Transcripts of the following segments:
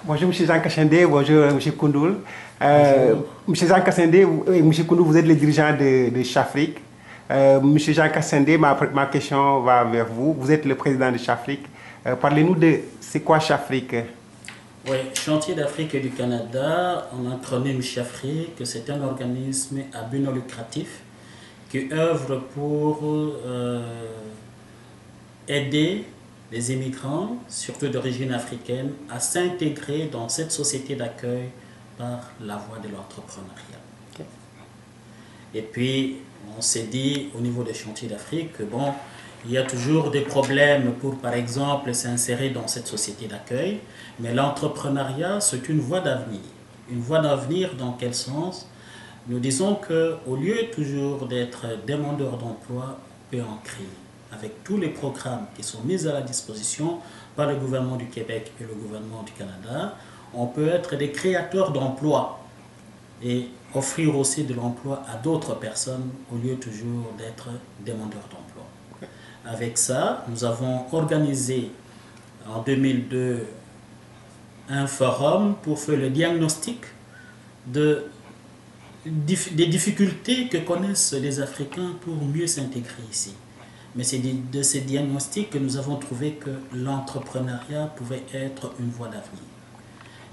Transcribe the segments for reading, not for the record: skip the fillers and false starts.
Bonjour M. Jean Kachende, bonjour M. Koundoul. Bonjour. M. Jean Kachende et M. Koundoul, vous êtes le dirigeant de Chafrique. M. Jean Kachende, ma question va vers vous. Vous êtes le président de Chafrique. Parlez-nous de c'est quoi Chafrique? Oui, Chantier d'Afrique et du Canada, en acronyme Chafrique, c'est un organisme à but non lucratif qui œuvre pour aider les immigrants, surtout d'origine africaine, à s'intégrer dans cette société d'accueil par la voie de l'entrepreneuriat. Okay. Et puis, on s'est dit au niveau des chantiers d'Afrique que bon, il y a toujours des problèmes pour, par exemple, s'insérer dans cette société d'accueil, mais l'entrepreneuriat, c'est une voie d'avenir. Une voie d'avenir dans quel sens? Nous disons qu'au lieu toujours d'être demandeur d'emploi, on peut en créer. Avec tous les programmes qui sont mis à la disposition par le gouvernement du Québec et le gouvernement du Canada, on peut être des créateurs d'emplois et offrir aussi de l'emploi à d'autres personnes au lieu toujours d'être demandeurs d'emploi. Avec ça, nous avons organisé en 2002 un forum pour faire le diagnostic des difficultés que connaissent les Africains pour mieux s'intégrer ici. Mais c'est de ces diagnostics que nous avons trouvé que l'entrepreneuriat pouvait être une voie d'avenir.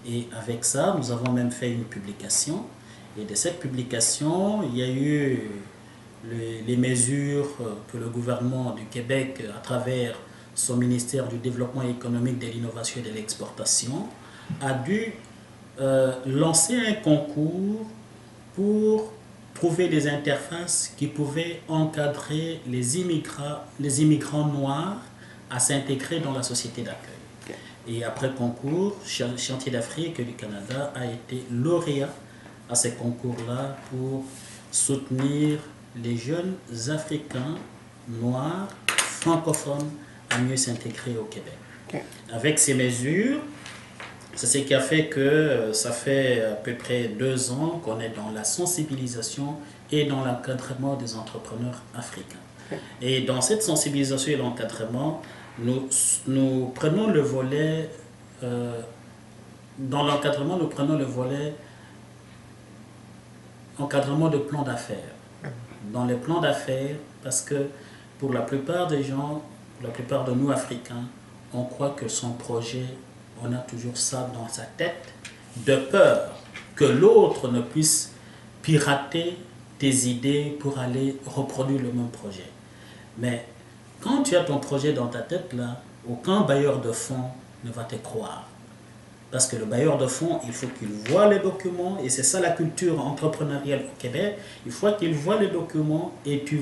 Et avec ça, nous avons même fait une publication. Et de cette publication, il y a eu les mesures que le gouvernement du Québec, à travers son ministère du Développement économique, de l'innovation et de l'exportation, a dû lancer un concours pour trouver des interfaces qui pouvaient encadrer les immigrants noirs à s'intégrer dans la société d'accueil. Okay. Et après concours, Chantier d'Afrique du Canada a été lauréat à ces concours-là pour soutenir les jeunes Africains noirs francophones à mieux s'intégrer au Québec. Okay. Avec ces mesures, c'est ce qui a fait que ça fait à peu près 2 ans qu'on est dans la sensibilisation et dans l'encadrement des entrepreneurs africains. Okay. Et dans cette sensibilisation et l'encadrement, nous prenons le volet, dans l'encadrement, nous prenons le volet encadrement de plans d'affaires. Dans les plans d'affaires, parce que pour la plupart des gens, pour la plupart de nous Africains, on croit que son projet, on a toujours ça dans sa tête, de peur que l'autre ne puisse pirater tes idées pour aller reproduire le même projet. Mais quand tu as ton projet dans ta tête, là, aucun bailleur de fonds ne va te croire. Parce que le bailleur de fonds, il faut qu'il voit les documents, et c'est ça la culture entrepreneuriale au Québec, il faut qu'il voit les documents et tu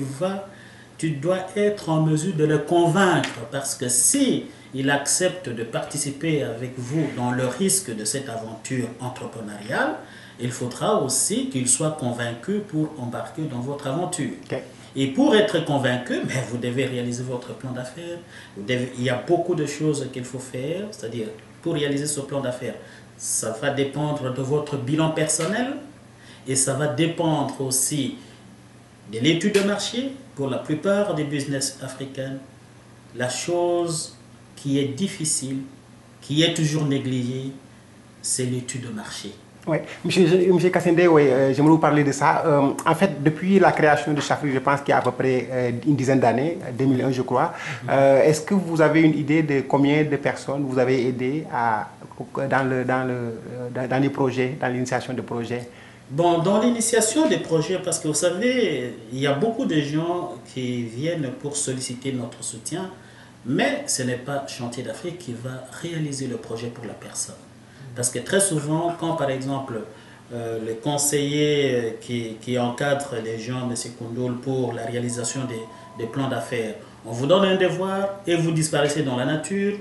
dois être en mesure de le convaincre, parce que si il accepte de participer avec vous dans le risque de cette aventure entrepreneuriale, il faudra aussi qu'il soit convaincu pour embarquer dans votre aventure. Okay. Et pour être convaincu, vous devez réaliser votre plan d'affaires. Il y a beaucoup de choses qu'il faut faire, c'est-à-dire pour réaliser ce plan d'affaires, ça va dépendre de votre bilan personnel et ça va dépendre aussi de l'étude de marché. Pour la plupart des business africains, la chose qui est difficile, qui est toujours négligée, c'est l'étude de marché. Oui, Monsieur Kachende, oui, j'aimerais vous parler de ça. En fait, depuis la création de Chafrique, je pense qu'il y a à peu près une dizaine d'années, 2001 je crois, est-ce que vous avez une idée de combien de personnes vous avez aidé dans les projets, dans l'initiation de projets? Bon, dans l'initiation des projets, parce que vous savez, il y a beaucoup de gens qui viennent pour solliciter notre soutien, mais ce n'est pas Chantier d'Afrique qui va réaliser le projet pour la personne. Parce que très souvent, quand par exemple le conseiller qui encadre les gens, M. Koundoul, pour la réalisation des plans d'affaires, on vous donne un devoir et vous disparaissez dans la nature,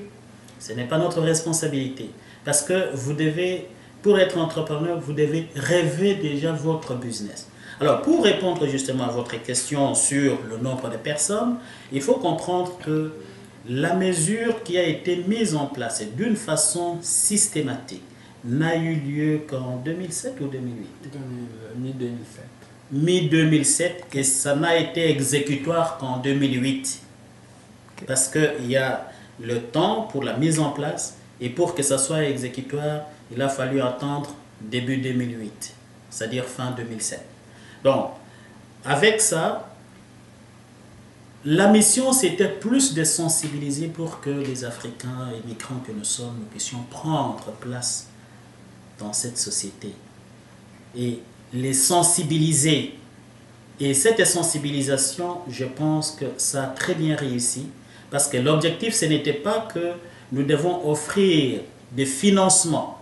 ce n'est pas notre responsabilité. Parce que vous devez, pour être entrepreneur, vous devez rêver déjà votre business. Alors, pour répondre justement à votre question sur le nombre de personnes, il faut comprendre que la mesure qui a été mise en place d'une façon systématique n'a eu lieu qu'en 2007 ou 2008 Mi-2007. Mi-2007, et ça n'a été exécutoire qu'en 2008. Parce qu'il y a le temps pour la mise en place Et pour que ça soit exécutoire, il a fallu attendre début 2008, c'est-à-dire fin 2007. Donc, avec ça, la mission, c'était plus de sensibiliser pour que les Africains et migrants que nous sommes, nous puissions prendre place dans cette société et les sensibiliser. Et cette sensibilisation, je pense que ça a très bien réussi, parce que l'objectif, ce n'était pas que nous devons offrir des financements,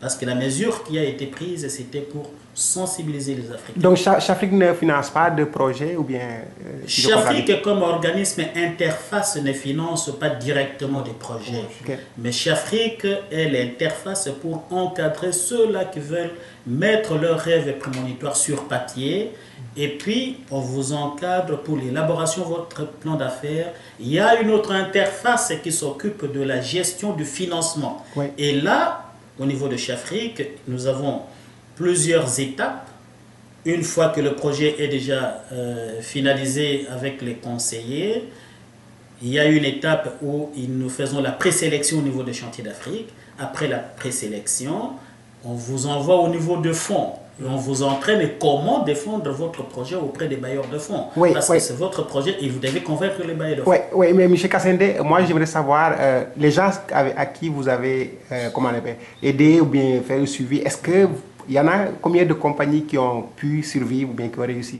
parce que la mesure qui a été prise, c'était pour sensibiliser les Africains. Donc, Chafrique ne finance pas de projet ou bien... Chafrique, comme organisme interface, ne finance pas directement des projets. Okay. Mais Chafrique est l'interface pour encadrer ceux-là qui veulent mettre leurs rêves prémonitoires sur papier. Et puis, on vous encadre pour l'élaboration de votre plan d'affaires. Il y a une autre interface qui s'occupe de la gestion du financement. Oui. Et là, au niveau de Chafrique, nous avons plusieurs étapes. Une fois que le projet est déjà finalisé avec les conseillers, il y a une étape où nous faisons la présélection au niveau des chantiers d'Afrique. Après la présélection, on vous envoie au niveau de fonds. Et on vous entraîne comment défendre votre projet auprès des bailleurs de fonds. Oui, parce que c'est votre projet et vous devez convaincre les bailleurs de fonds. Oui, oui, mais M. Kassende, moi j'aimerais savoir, les gens à qui vous avez aidé ou bien fait le suivi, est-ce qu'il y en a combien de compagnies qui ont pu survivre ou bien qui ont réussi?